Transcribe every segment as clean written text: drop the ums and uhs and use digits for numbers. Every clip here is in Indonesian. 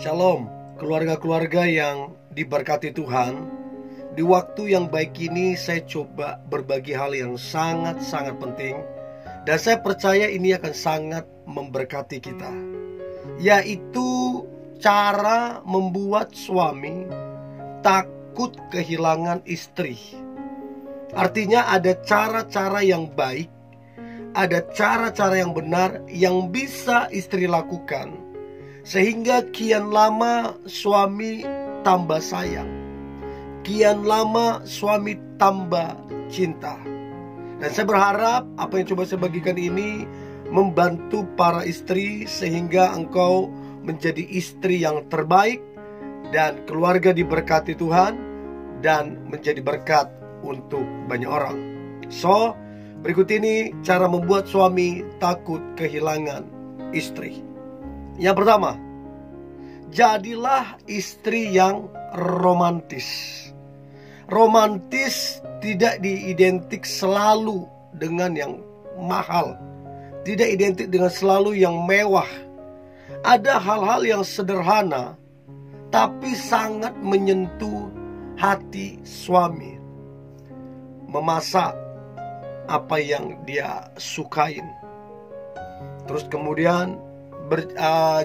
Shalom, keluarga-keluarga yang diberkati Tuhan. Di waktu yang baik ini saya coba berbagi hal yang sangat-sangat penting, dan saya percaya ini akan sangat memberkati kita, yaitu cara membuat suami takut kehilangan istri. Artinya ada cara-cara yang baik, ada cara-cara yang benar yang bisa istri lakukan, sehingga kian lama suami tambah sayang, kian lama suami tambah cinta. Dan saya berharap apa yang coba saya bagikan ini membantu para istri, sehingga engkau menjadi istri yang terbaik dan keluarga diberkati Tuhan dan menjadi berkat untuk banyak orang. So, berikut ini cara membuat suami takut kehilangan istri. Yang pertama, jadilah istri yang romantis. Romantis tidak diidentik selalu dengan yang mahal, tidak identik dengan selalu yang mewah. Ada hal-hal yang sederhana tapi sangat menyentuh hati suami. Memasak apa yang dia sukain, terus kemudian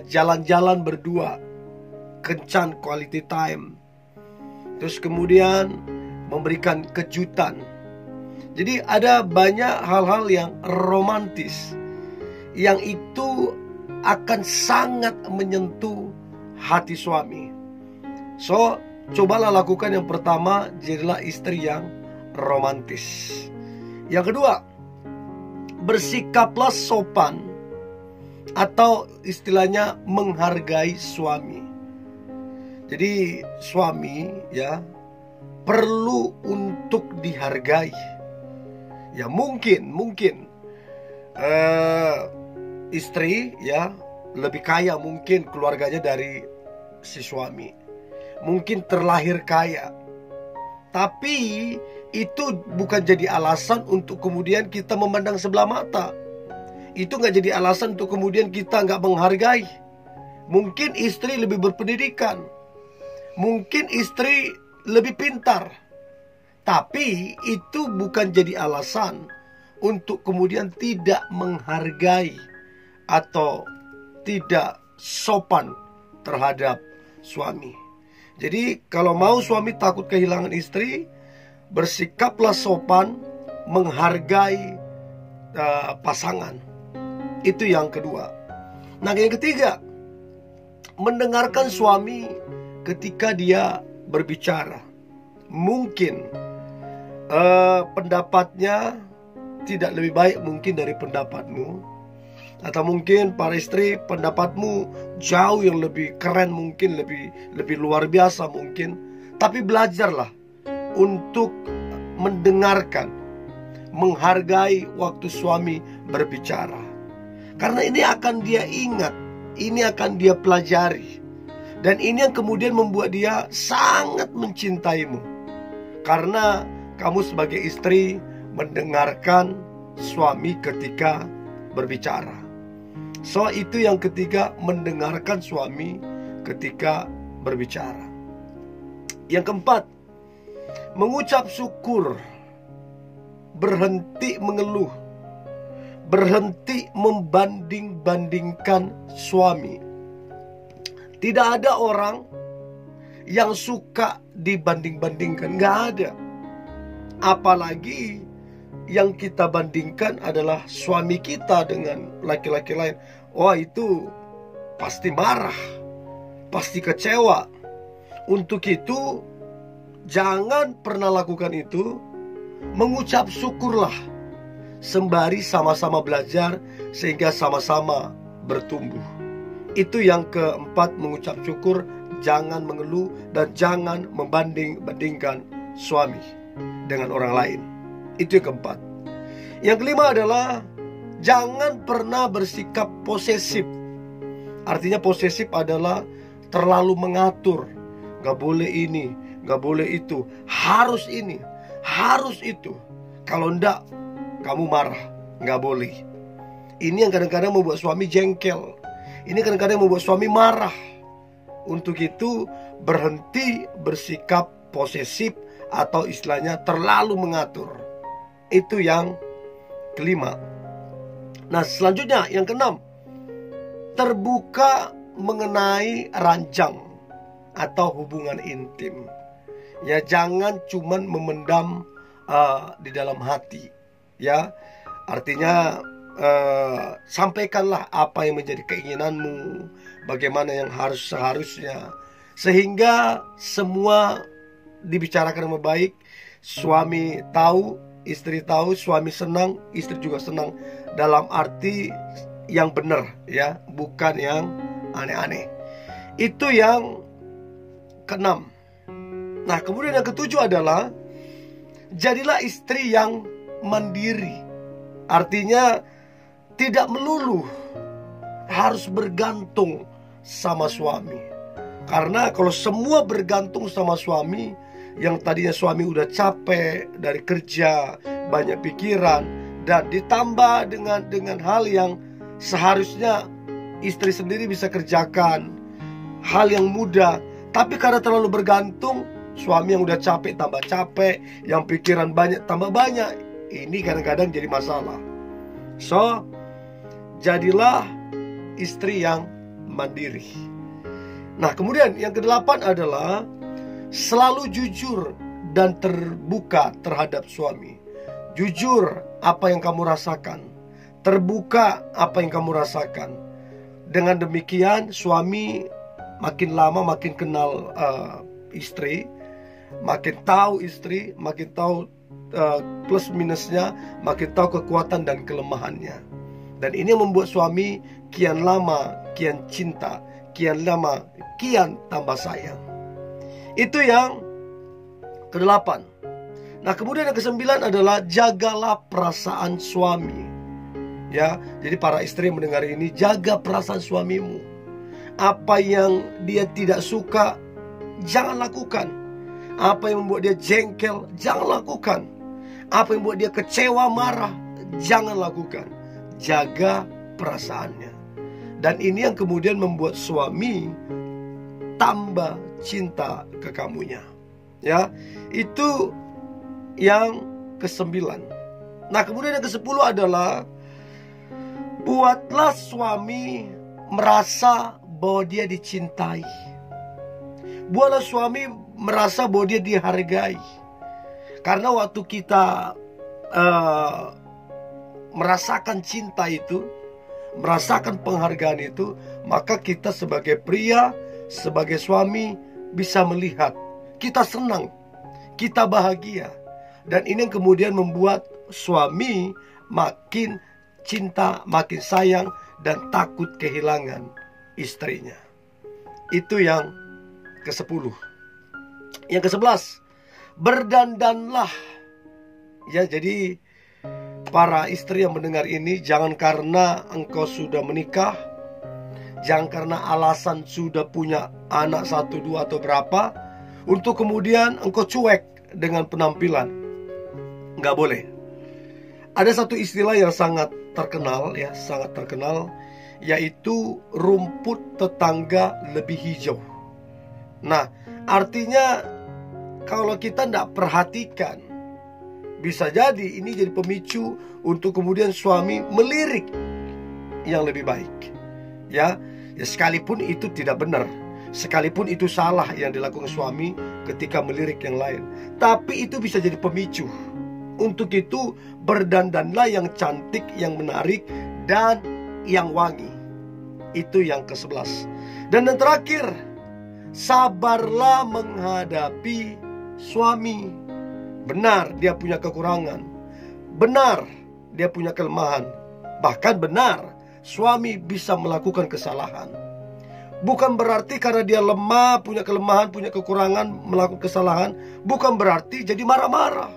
jalan-jalan berdua, kencan quality time, terus kemudian memberikan kejutan. Jadi ada banyak hal-hal yang romantis yang itu akan sangat menyentuh hati suami. So, cobalah lakukan yang pertama, jadilah istri yang romantis. Yang kedua, bersikaplah sopan, atau istilahnya menghargai suami. Jadi suami ya perlu untuk dihargai. Ya mungkin istri ya lebih kaya mungkin keluarganya dari si suami, mungkin terlahir kaya. Tapi itu bukan jadi alasan untuk kemudian kita memandang sebelah mata. Itu gak jadi alasan untuk kemudian kita gak menghargai. Mungkin istri lebih berpendidikan, mungkin istri lebih pintar, tapi itu bukan jadi alasan untuk kemudian tidak menghargai atau tidak sopan terhadap suami. Jadi kalau mau suami takut kehilangan istri, bersikaplah sopan, menghargai pasangan. Itu yang kedua. Nah, yang ketiga, mendengarkan suami ketika dia berbicara. Mungkin pendapatnya tidak lebih baik mungkin dari pendapatmu, atau mungkin para istri pendapatmu jauh yang lebih keren, mungkin lebih luar biasa mungkin. Tapi belajarlah untuk mendengarkan, menghargai waktu suami berbicara. Karena ini akan dia ingat, ini akan dia pelajari, dan ini yang kemudian membuat dia sangat mencintaimu. Karena kamu sebagai istri mendengarkan suami ketika berbicara. So, itu yang ketiga, mendengarkan suami ketika berbicara. Yang keempat, mengucap syukur, berhenti mengeluh, berhenti membanding-bandingkan suami. Tidak ada orang yang suka dibanding-bandingkan, gak ada. Apalagi yang kita bandingkan adalah suami kita dengan laki-laki lain. Wah, itu pasti marah, pasti kecewa. Untuk itu jangan pernah lakukan itu. Mengucap syukurlah, sembari sama-sama belajar sehingga sama-sama bertumbuh. Itu yang keempat, mengucap syukur, jangan mengeluh dan jangan membanding-bandingkan suami dengan orang lain. Itu yang keempat. Yang kelima adalah jangan pernah bersikap posesif. Artinya posesif adalah terlalu mengatur. Gak boleh ini, gak boleh itu, harus ini, harus itu. Kalau enggak, kamu marah, gak boleh. Ini yang kadang-kadang membuat suami jengkel. Ini kadang-kadang membuat suami marah. untuk itu berhenti bersikap posesif atau istilahnya terlalu mengatur. Itu yang kelima. Nah, selanjutnya yang keenam, terbuka mengenai ranjang atau hubungan intim. Ya, jangan cuman memendam di dalam hati. Ya, artinya sampaikanlah apa yang menjadi keinginanmu, bagaimana yang seharusnya, sehingga semua dibicarakan dengan baik. Suami tahu, istri tahu, suami senang, istri juga senang, dalam arti yang benar, ya, bukan yang aneh-aneh. Itu yang keenam. Nah, kemudian yang ketujuh adalah jadilah istri yang mandiri. Artinya tidak melulu harus bergantung sama suami. Karena kalau semua bergantung sama suami, yang tadinya suami udah capek dari kerja, banyak pikiran, dan ditambah dengan hal yang seharusnya istri sendiri bisa kerjakan, hal yang mudah, tapi karena terlalu bergantung, suami yang udah capek tambah capek, yang pikiran banyak tambah banyak. Ini kadang-kadang jadi masalah. So, jadilah istri yang mandiri. Nah, kemudian yang kedelapan adalah selalu jujur dan terbuka terhadap suami. Jujur apa yang kamu rasakan, terbuka apa yang kamu rasakan. Dengan demikian suami makin lama makin kenal istri, makin tahu istri, makin tahu plus minusnya, makin tahu kekuatan dan kelemahannya. Dan ini membuat suami kian lama kian cinta, kian lama kian tambah sayang. Itu yang kedelapan. Nah, kemudian yang kesembilan adalah jagalah perasaan suami. Ya, jadi para istri yang mendengar ini, jaga perasaan suamimu. Apa yang dia tidak suka, jangan lakukan. Apa yang membuat dia jengkel, jangan lakukan. Apa yang membuat dia kecewa, marah, jangan lakukan. Jaga perasaannya. Dan ini yang kemudian membuat suami tambah cinta ke kamunya. Ya, itu yang kesembilan. Nah, kemudian yang kesepuluh adalah buatlah suami merasa bahwa dia dicintai. Buatlah suami merasa bahwa dia dihargai. Karena waktu kita merasakan cinta itu, merasakan penghargaan itu, maka kita sebagai pria, sebagai suami bisa melihat kita senang, kita bahagia. Dan ini yang kemudian membuat suami makin cinta, makin sayang, dan takut kehilangan istrinya. Itu yang ke-10. Yang ke-11, berdandanlah. Ya, jadi para istri yang mendengar ini, jangan karena engkau sudah menikah, jangan karena alasan sudah punya anak 1, 2 atau berapa, untuk kemudian engkau cuek dengan penampilan. Nggak boleh. Ada satu istilah yang sangat terkenal, ya, sangat terkenal, yaitu rumput tetangga lebih hijau. Nah, artinya kalau kita tidak perhatikan, bisa jadi ini jadi pemicu untuk kemudian suami melirik yang lebih baik. Ya, sekalipun itu tidak benar, sekalipun itu salah yang dilakukan suami ketika melirik yang lain, tapi itu bisa jadi pemicu. Untuk itu berdandanlah yang cantik, yang menarik, dan yang wangi. Itu yang ke-11. Dan yang terakhir, sabarlah menghadapi suami. Benar dia punya kekurangan, benar dia punya kelemahan, bahkan benar suami bisa melakukan kesalahan. Bukan berarti karena dia lemah, punya kelemahan, punya kekurangan, melakukan kesalahan, bukan berarti jadi marah-marah,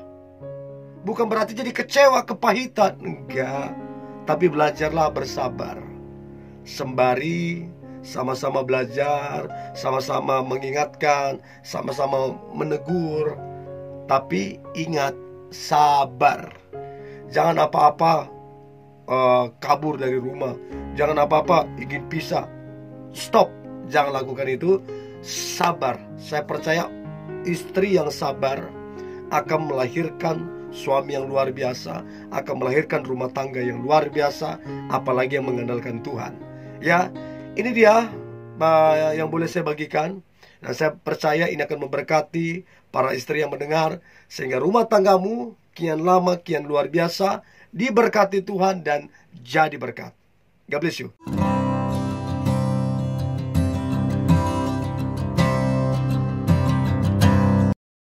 bukan berarti jadi kecewa, kepahitan. Enggak. Tapi belajarlah bersabar, sembari sama-sama belajar, sama-sama mengingatkan, sama-sama menegur. Tapi ingat, sabar. Jangan apa-apa kabur dari rumah, jangan apa-apa ingin pisah. Stop, jangan lakukan itu. sabar. Saya percaya istri yang sabar akan melahirkan suami yang luar biasa, akan melahirkan rumah tangga yang luar biasa, apalagi yang mengandalkan Tuhan. Ya, ini dia yang boleh saya bagikan. Dan saya percaya ini akan memberkati para istri yang mendengar, sehingga rumah tanggamu kian lama kian luar biasa, diberkati Tuhan dan jadi berkat. God bless you.